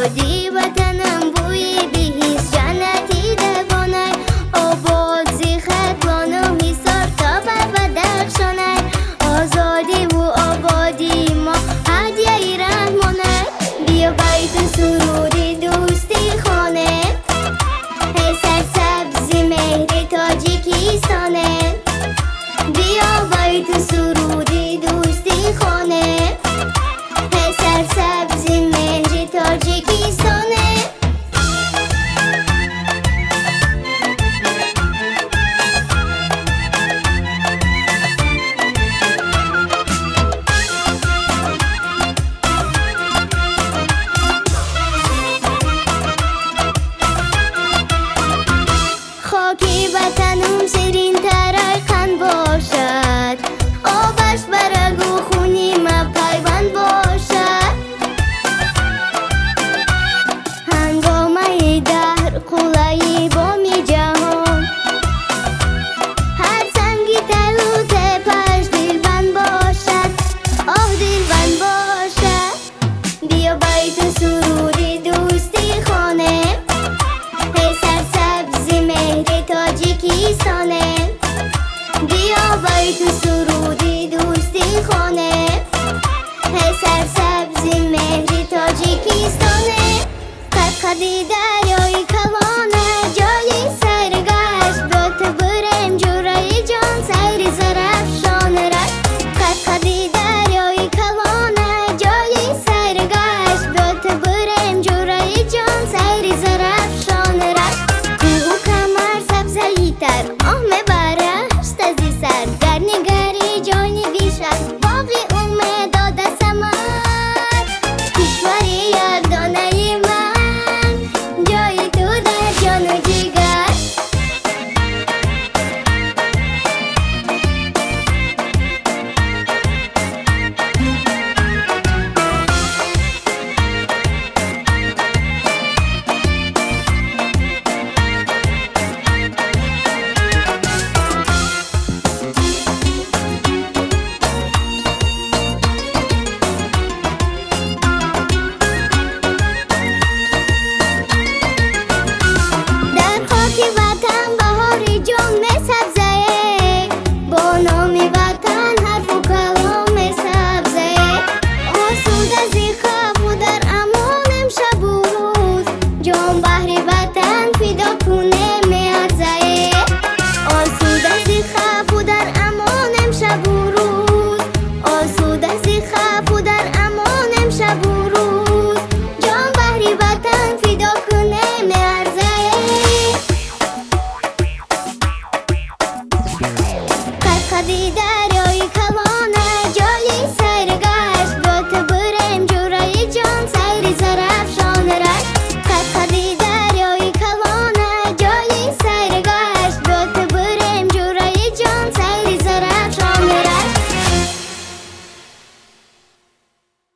آبادی وطنم بوی بیهیس جنتی دوانای آباد زی خطوان و حصار تا به درخشانای آزادی و آبادی ما هدیه ای رحمانه بیا بیت سرودی دوستی خانه ای سرسبزی مهر تاجیکستانه بیا بیت سرودی دوستی خانه ای سرسبزی مهر تاجیکستانه خاکی وطنم سرین ترای قند باشد آبش برگ و خونی ما پیوند باشد هنگامه دهر قلعی بامی جهان هر سنگی تلو تپش دلبند باشد آه دلبند باشد بیا بیت سرودی دوستی خانه ای سرسبزی مهر تاجیکستانه بیا بیت سرودی دوستی خانه ای سرسبزی مهر تاجیکستانه قد قدیده